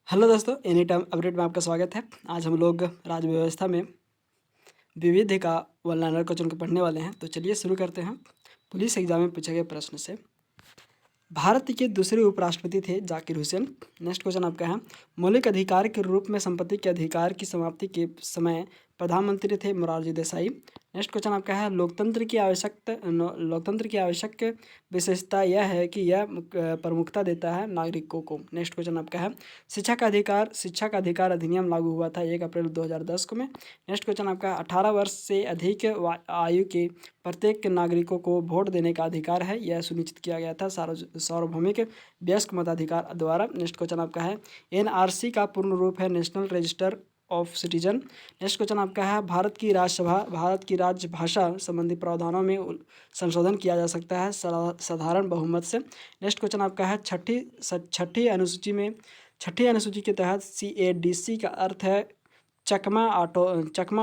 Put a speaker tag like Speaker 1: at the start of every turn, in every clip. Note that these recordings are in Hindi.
Speaker 1: हेलो दोस्तों, एनी टाइम अपडेट में आपका स्वागत है। आज हम लोग राज्य व्यवस्था में विविध का वन लाइनर क्वेश्चन को पढ़ने वाले हैं। तो चलिए शुरू करते हैं। पुलिस एग्जाम में पूछे गए प्रश्न से। भारत के दूसरे उपराष्ट्रपति थे जाकिर हुसैन। नेक्स्ट क्वेश्चन आपका है, मौलिक अधिकार के रूप में संपत्ति के अधिकार की समाप्ति के समय प्रधानमंत्री थे मोरारजी देसाई। नेक्स्ट क्वेश्चन आपका है, लोकतंत्र की आवश्यक विशेषता यह है कि यह प्रमुखता देता है नागरिकों को। नेक्स्ट क्वेश्चन आपका है, शिक्षा का अधिकार अधिनियम लागू हुआ था 1 अप्रैल 2010 को में। नेक्स्ट क्वेश्चन आपका है, 18 वर्ष से अधिक आयु के प्रत्येक नागरिकों को वोट देने का अधिकार है, यह सुनिश्चित किया गया था सार्वभौमिक वयस्क मताधिकार द्वारा। नेक्स्ट क्वेश्चन आपका है, एनआरसी का पूर्ण रूप है national register of citizen. Next question आपका है, भारत की राजभाषा संबंधी प्रावधानों में संशोधन किया जा सकता है साधारण बहुमत से। नेक्स्ट क्वेश्चन आपका है, छठी अनुसूची के तहत CADC का अर्थ है Chakma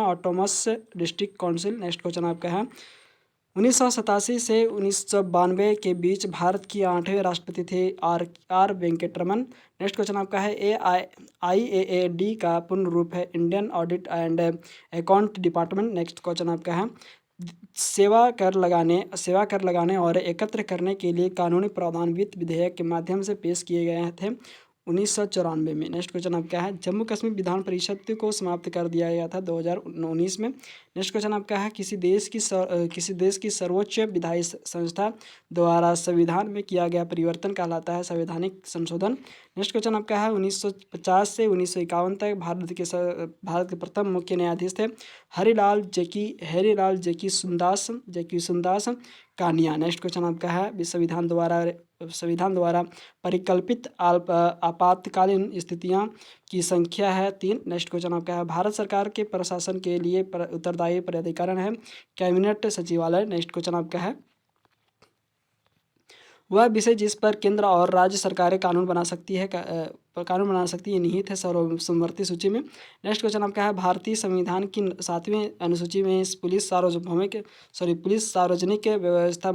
Speaker 1: autonomous district council. Next question आपका है, 1987 से 1992 के बीच भारत की 8वें राष्ट्रपति थे आर वेंकटरमन। नेक्स्ट क्वेश्चन आपका है, IAAD का पूर्ण रूप है Indian audit and account department. Next question आपका है, सेवा कर लगाने और एकत्र करने के लिए कानूनी प्रावधान वित्त विधेयक के माध्यम से पेश किए गए थे 1994 में। नेक्स्ट क्वेश्चन आपका है, जम्मू कश्मीर विधान परिषद को समाप्त कर दिया गया था 2019 में। नेक्स्ट क्वेश्चन आपका है, किसी देश की सर्वोच्च विधायी संस्था द्वारा संविधान में किया गया परिवर्तन कहलाता है संवैधानिक संशोधन। नेक्स्ट क्वेश्चन आपका है, 1950 से 1951 तक भारत के प्रथम मुख्य न्यायाधीश थे हरिलाल जेकी सुंदास कानिया। नेक्स्ट क्वेश्चन आपका है, संविधान द्वारा परिकल्पित आपातकालीन स्थितियां की संख्या है 3। नेक्स्ट क्वेश्चन आपका है, भारत सरकार के प्रशासन के लिए उत्तरदायी प्राधिकरण है कैबिनेट सचिवालय। नेक्स्ट क्वेश्चन आपका है, वह विषय जिस पर केंद्र और राज्य सरकारें कानून बना सकती है निहित है सर्वसम्मति सूची में। नेक्स्ट क्वेश्चन आपका है, भारतीय संविधान की 7वीं अनुसूची में पुलिस सार्वजनिक व्यवस्था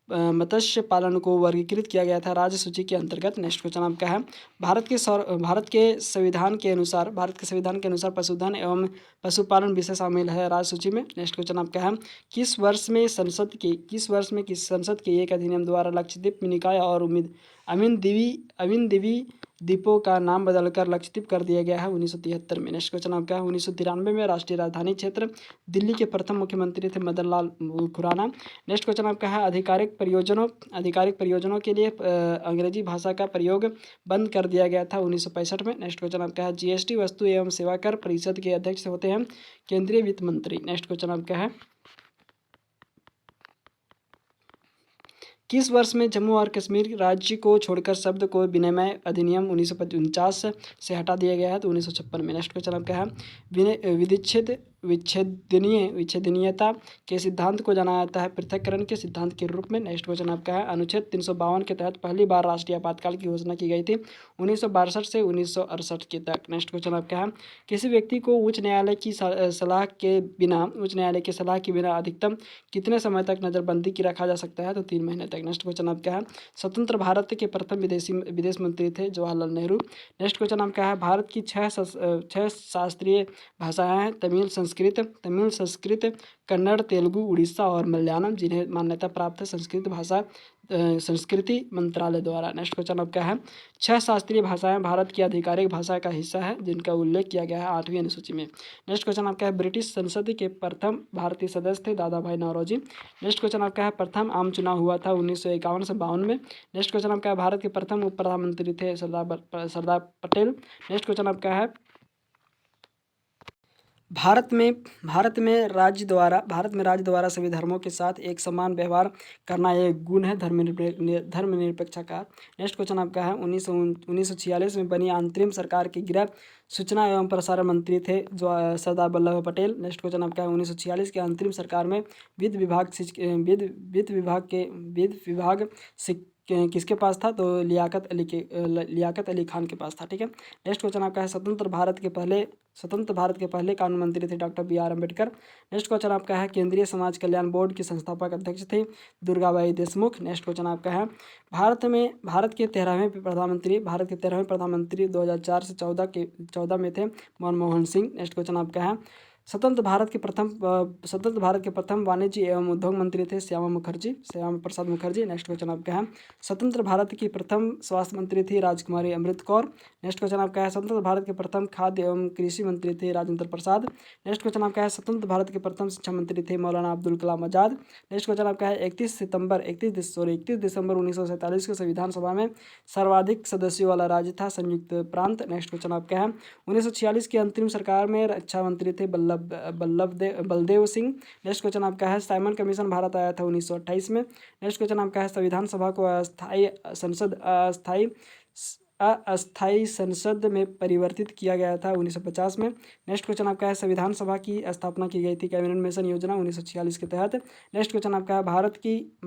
Speaker 1: मत्स्य पालन को वर्गीकृत किया गया था राज्य सूची के अंतर्गत। नेक्स्ट क्वेश्चन आपका है, भारत के संविधान के अनुसार पशुधन एवं पशुपालन विषय शामिल है राज्य सूची में। नेक्स्ट क्वेश्चन आपका है, किस वर्ष में संसद के एक अधिनियम द्वारा लक्षद्वीप निकाय और अमीन दिवी द्वीपों का नाम बदलकर लक्षद्वीप कर दिया गया है 1973 में। नेक्स्ट क्वेश्चन आपका है, 1993 में राष्ट्रीय राजधानी क्षेत्र दिल्ली के प्रथम मुख्यमंत्री थे मदन लाल खुराना। नेक्स्ट क्वेश्चन आपका है, आधिकारिक परियोजनों के लिए अंग्रेजी भाषा का प्रयोग बंद कर दिया गया था 1965 में। नेक्स्ट क्वेश्चन आपका है, GST वस्तु एवं सेवा कर परिषद के अध्यक्ष होते हैं केंद्रीय वित्त मंत्री। नेक्स्ट क्वेश्चन आपका है, किस वर्ष में जम्मू और कश्मीर राज्य को छोड़कर शब्द को विनिमय अधिनियम 1949 से हटा दिया गया है तो 1956 में। नेक्स्ट क्वेश्चन आपका है, विच्छेदनीयता के सिद्धांत को जाना जाता है पृथक्करण के सिद्धांत के रूप में। नेक्स्ट क्वेश्चन आपका है, अनुच्छेद 352 के तहत पहली बार राष्ट्रीय आपातकाल की घोषणा की गई थी 1962 से 1968 के तक। नेक्स्ट क्वेश्चन आपका है, किसी व्यक्ति को उच्च न्यायालय की सलाह के बिना अधिकतम कितने समय तक नज़रबंदी की रखा जा सकता है तो 3 महीने तक। नेक्स्ट क्वेश्चन आपका है, स्वतंत्र भारत के प्रथम विदेश मंत्री थे जवाहरलाल नेहरू। नेक्स्ट क्वेश्चन आपका है, भारत की 6 शास्त्रीय भाषाएं हैं तमिल संस्कृत कन्नड़ तेलुगु उड़ीसा और मलयालम, जिन्हें मान्यता प्राप्त है संस्कृति मंत्रालय द्वारा। नेक्स्ट क्वेश्चन आपका है, 6 शास्त्रीय भाषाएं भारत की आधिकारिक भाषा का हिस्सा है जिनका उल्लेख किया गया है 8वीं अनुसूची में। नेक्स्ट क्वेश्चन आपका है, ब्रिटिश संसद के प्रथम भारतीय सदस्य थे दादा भाई नौरोजी। नेक्स्ट क्वेश्चन आपका है, प्रथम आम चुनाव हुआ था 1951 से 52 में। नेक्स्ट क्वेश्चन आपका है, भारत के प्रथम उप प्रधानमंत्री थे सरदार पटेल। नेक्स्ट क्वेश्चन आपका है, भारत में राज्य द्वारा सभी धर्मों के साथ एक समान व्यवहार करना एक गुण है धर्मनिरपेक्ष का। नेक्स्ट क्वेश्चन आपका है, 1946 में बनी अंतरिम सरकार के गृह सूचना एवं प्रसारण मंत्री थे जो सरदार वल्लभ भाई पटेल। नेक्स्ट क्वेश्चन आपका है, 1946 के अंतरिम सरकार में वित्त विभाग किसके पास था? तो लियाकत अली खान के पास था। ठीक है। नेक्स्ट क्वेश्चन आपका है स्वतंत्र भारत के पहले कानून मंत्री थे doctor B R Ambedkar. Next question आपका है केंद्रीय समाज कल्याण बोर्ड की संस्थापक अध्यक्ष थे दुर्गाबाई देशमुख। नेक्स्ट क्वेश्चन आपका है भारत के 13वें प्रधानमंत्री 2004 से 14 में थे मनमोहन सिंह। नेक्स्ट क्वेश्चन आपका है स्वतंत्र भारत के प्रथम वाणिज्य एवं उद्योग मंत्री थे श्यामा प्रसाद मुखर्जी। नेक्स्ट क्वेश्चन आपका है स्वतंत्र भारत की प्रथम स्वास्थ्य मंत्री थी राजकुमारी अमृत कौर। नेक्स्ट क्वेश्चन आपका है स्वतंत्र भारत के प्रथम खाद्य एवं कृषि मंत्री थे राजेंद्र प्रसाद। नेक्स्ट क्वेश्चन आपका है स्वतंत्र भारत के प्रथम शिक्षा मंत्री थे मौलाना अब्दुल कलाम आजाद। नेक्स्ट क्वेश्चन आपका है 31 दिसंबर 1947 को संविधान सभा में सर्वाधिक सदस्यों वाला राज्य था संयुक्त प्रांत। नेक्स्ट क्वेश्चन आपका है 1946 की अंतरिम सरकार में रक्षा मंत्री थे बलदेव सिंह। नेक्स्ट क्वेश्चन आपका है साइमन कमीशन भारत आया था 1928 में। नेक्स्ट क्वेश्चन आपका है संविधान सभा को अस्थायी संसद में परिवर्तित किया गया था 1950 में। नेक्स्ट क्वेश्चन आपका है संविधान सभा की स्थापना की गई थी कैबिनेट मिशन योजना 1946 के तहत। नेक्स्ट क्वेश्चन आपका है भारत की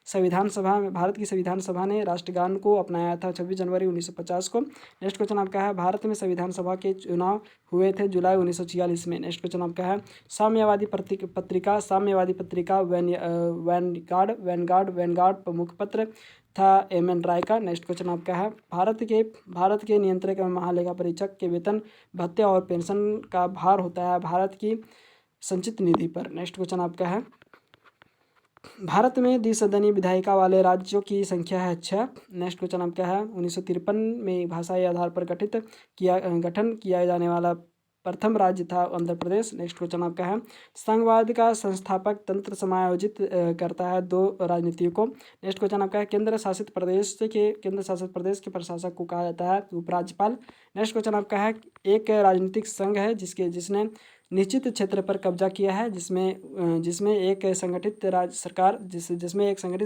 Speaker 1: संविधान सभा ने राष्ट्रगान को अपनाया था 26 जनवरी 1950 को। नेक्स्ट क्वेश्चन आपका है भारत में संविधान सभा के चुनाव हुए थे जुलाई 1946 में। नेक्स्ट क्वेश्चन आपका है साम्यवादी पत्रिका वैनगार्ड प्रमुख पत्र था एम.एन. राय का। नेक्स्ट क्वेश्चन आपका है भारत के नियंत्रक एवं महालेखा परीक्षक के वेतन भत्ते और पेंशन का भार होता है भारत की संचित निधि पर। नेक्स्ट क्वेश्चन आपका है भारत में द्विसदनीय विधायिका वाले राज्यों की संख्या है 6। नेक्स्ट क्वेश्चन आपका है 1953 में भाषाई आधार पर गठन किया जाने वाला प्रथम राज्य था आंध्र प्रदेश। नेक्स्ट क्वेश्चन आपका है संघवाद का संस्थापक तंत्र समायोजित करता है 2 राजनीतियों को। नेक्स्ट क्वेश्चन आपका है केंद्र शासित प्रदेश के प्रशासक को कहा जाता है उपराज्यपाल। नेक्स्ट क्वेश्चन आपका है एक राजनीतिक संघ है जिसने निश्चित क्षेत्र पर कब्जा किया है जिसमें एक संगठित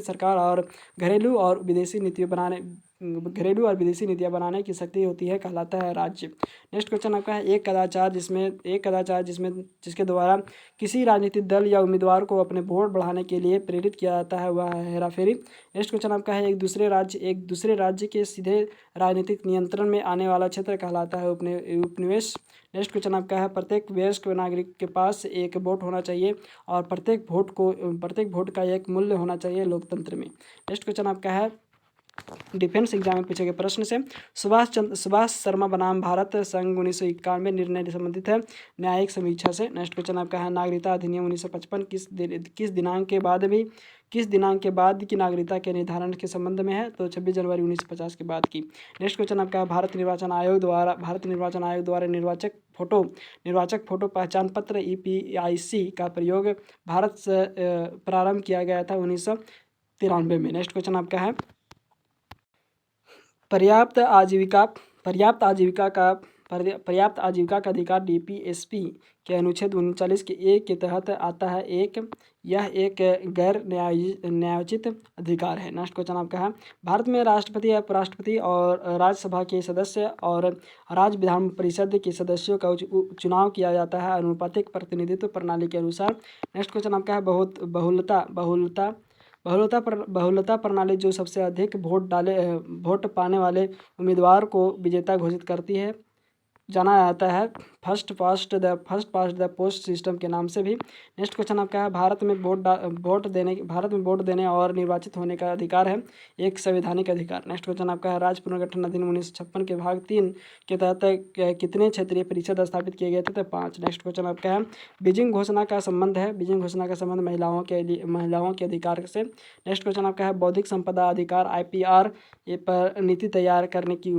Speaker 1: सरकार और घरेलू और विदेशी नीतियाँ बनाने की शक्ति होती है कहलाता है राज्य। नेक्स्ट क्वेश्चन आपका है एक कदाचार जिसके द्वारा किसी राजनीतिक दल या उम्मीदवार को अपने वोट बढ़ाने के लिए प्रेरित किया जाता है वह है हेराफेरी। नेक्स्ट क्वेश्चन आपका है एक दूसरे राज्य के सीधे राजनीतिक नियंत्रण में आने वाला क्षेत्र कहलाता है उपनिवेश। नेक्स्ट क्वेश्चन आपका है प्रत्येक वयस्क नागरिक के पास एक वोट होना चाहिए और प्रत्येक वोट का एक मूल्य होना चाहिए लोकतंत्र में। नेक्स्ट क्वेश्चन आपका है डिफेंस एग्जाम में पूछे गए प्रश्न से सुभाष शर्मा बनाम भारत संघ 1991 निर्णय संबंधित है न्यायिक समीक्षा से। नेक्स्ट क्वेश्चन आपका है नागरिकता अधिनियम 1955 किस दिनांक के बाद की नागरिकता के निर्धारण के संबंध में है? तो 26 जनवरी 1950 के बाद की। नेक्स्ट क्वेश्चन आपका है भारत निर्वाचन आयोग द्वारा निर्वाचक फोटो पहचान पत्र EPIC का प्रयोग भारत से प्रारंभ किया गया था 1993 में। नेक्स्ट क्वेश्चन आपका है पर्याप्त आजीविका का अधिकार DPSP के अनुच्छेद 39 के एक के तहत आता है। यह एक गैर न्यायोचित अधिकार है। नेक्स्ट क्वेश्चन आपका है भारत में राष्ट्रपति उपराष्ट्रपति और राज्यसभा के सदस्य और राज्य विधान परिषद के सदस्यों का चुनाव किया जाता है अनुपातिक प्रतिनिधित्व प्रणाली के अनुसार। नेक्स्ट क्वेश्चन आपका है बहुलता प्रणाली जो सबसे अधिक वोट पाने वाले उम्मीदवार को विजेता घोषित करती है जाना जाता है first past the post system के नाम से भी। नेक्स्ट क्वेश्चन आपका है भारत में वोट देने और निर्वाचित होने का अधिकार है एक संवैधानिक अधिकार। नेक्स्ट क्वेश्चन आपका है राज्य पुनर्गठन अधिनियम 1956 के भाग 3 के तहत कितने क्षेत्रीय परिषद स्थापित किए गए थे? तो 5। नेक्स्ट क्वेश्चन आपका है बीजिंग घोषणा का संबंध महिलाओं के अधिकार से। नेक्स्ट क्वेश्चन आपका है बौद्धिक संपदा अधिकार IPR पर नीति तैयार करने की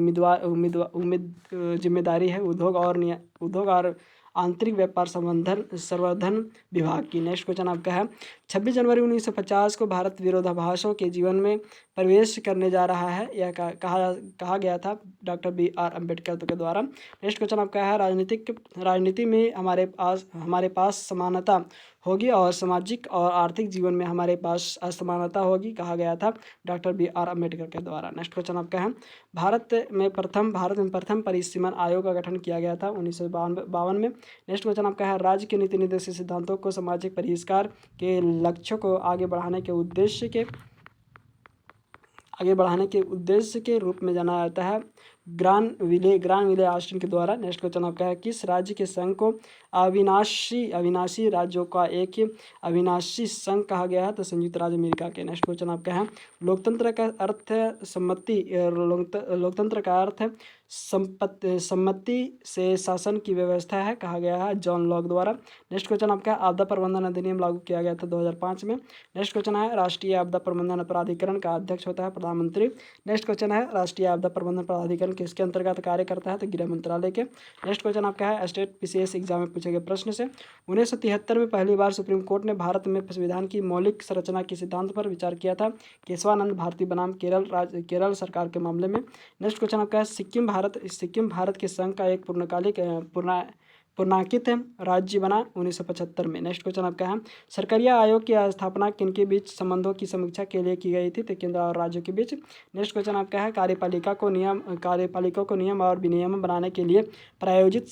Speaker 1: जिम्मेदारी है उद्योग और आंतरिक व्यापार संवर्धन विभाग की। नेक्स्ट क्वेश्चन आपका है 26 जनवरी 1950 को भारत विरोधाभासों के जीवन में प्रवेश करने जा रहा है यह कहा गया था डॉक्टर BR अम्बेडकर के द्वारा। नेक्स्ट क्वेश्चन आपका है राजनीति में हमारे पास समानता होगी और सामाजिक और आर्थिक जीवन में हमारे पास असमानता होगी कहा गया था डॉक्टर BR अम्बेडकर के द्वारा। नेक्स्ट क्वेश्चन आपका है भारत में प्रथम परिसीमन आयोग का गठन किया गया था 1952 में। नेक्स्ट क्वेश्चन आपका है राज्य के नीति निर्देशित सिद्धांतों को सामाजिक परिष्कार के लक्ष्यों को आगे बढ़ाने के उद्देश्य आगे बढ़ाने के उद्देश्य के रूप में जाना जाता है। ग्रानविले ऑस्टिन के द्वारा। नेक्स्ट क्वेश्चन आपका है, किस राज्य के संघ को अविनाशी राज्यों का एक अविनाशी संघ कहा गया है? तो संयुक्त राज्य अमेरिका के। नेक्स्ट क्वेश्चन आपका है, लोकतंत्र का अर्थ सम्मति लोकतंत्र का अर्थ सम्मति से शासन की व्यवस्था है, कहा गया है जॉन लॉक द्वारा। नेक्स्ट क्वेश्चन आपका है, आपदा प्रबंधन अधिनियम लागू किया गया था 2005 में। नेक्स्ट क्वेश्चन है, राष्ट्रीय आपदा प्रबंधन प्राधिकरण का अध्यक्ष होता है प्रधानमंत्री। नेक्स्ट क्वेश्चन है, राष्ट्रीय आपदा प्रबंधन प्राधिकरण किसके अंतर्गत कार्य करता है? तो गृह मंत्रालय के। नेक्स्ट क्वेश्चन आपका है, स्टेट पीसीएस एग्जाम में पूछे गए प्रश्न से, 1973 में पहली बार सुप्रीम कोर्ट ने भारत में संविधान की मौलिक संरचना के सिद्धांत पर विचार किया था। केशवानंद भारती बनाम केरल सरकार के मामले में। नेक्स्ट क्वेश्चन आपका है, सिक्किम भारत के संघ का एक पूर्णांकित राज्य बना 1975 में। नेक्स्ट क्वेश्चन आपका है, सरकारिया आयोग की स्थापना किनके बीच संबंधों की समीक्षा के लिए की गई थी? तो केंद्र और राज्यों के बीच। नेक्स्ट क्वेश्चन आपका है, कार्यपालिका को नियम और विनियम बनाने के लिए प्रायोजित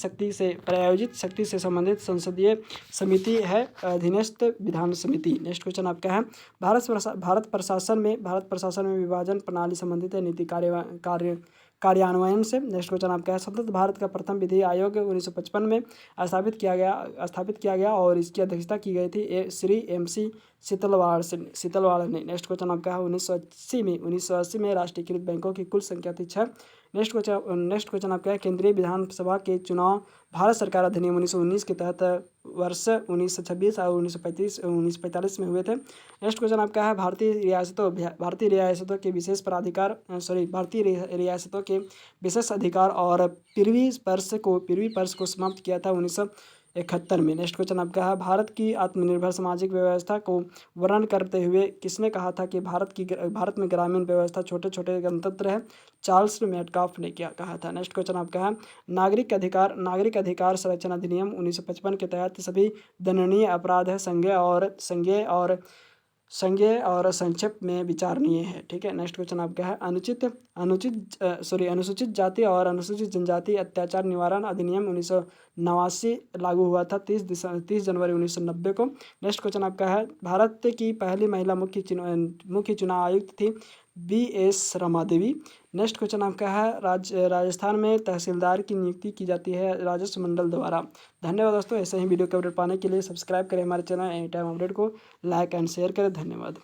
Speaker 1: शक्ति से संबंधित संसदीय समिति है अधीनस्थ विधान समिति। नेक्स्ट क्वेश्चन आपका है, भारत प्रशासन में विभाजन प्रणाली संबंधित नीति कार्यान्वयन से। नेक्स्ट क्वेश्चन आपका है, स्वतंत्र भारत का प्रथम विधि आयोग 1955 में स्थापित किया गया और इसकी अध्यक्षता की गई थी श्री MC सीतलवाड़ ने। नेक्स्ट क्वेश्चन आपका है, 1980 में राष्ट्रीयकृत बैंकों की कुल संख्या थी 6। नेक्स्ट क्वेश्चन आपका है, केंद्रीय विधानसभा के चुनाव भारत सरकार अधिनियम 1919 के तहत वर्ष 1926 और 1945 में हुए थे। नेक्स्ट क्वेश्चन आपका है, भारतीय रियासतों के विशेष अधिकार और पृथ्वी पर्स को समाप्त किया था 1971 में। नेक्स्ट क्वेश्चन आपका है, भारत की आत्मनिर्भर सामाजिक व्यवस्था को वर्णन करते हुए किसने कहा था कि भारत में ग्रामीण व्यवस्था छोटे छोटे गणतंत्र है? चार्ल्स मेटकाफ ने क्या कहा था? नेक्स्ट क्वेश्चन आपका है, नागरिक अधिकार संरक्षण अधिनियम 1955 के तहत सभी दंडनीय अपराध है संज्ञेय और संक्षेप में विचारणीय है। ठीक है। नेक्स्ट क्वेश्चन आपका है, अनुसूचित जाति और अनुसूचित जनजाति अत्याचार निवारण अधिनियम 1989 लागू हुआ था 30 जनवरी 1990 को। नेक्स्ट क्वेश्चन आपका है, भारत की पहली महिला मुख्य चुनाव आयुक्त थी BS Rama Devi. Next question आपका है, राजस्थान में तहसीलदार की नियुक्ति की जाती है राजस्व मंडल द्वारा। धन्यवाद दोस्तों। ऐसे ही वीडियो के अपडेट पाने के लिए सब्सक्राइब करें हमारे चैनल एनी टाइम अपडेट को, लाइक एंड शेयर करें। धन्यवाद।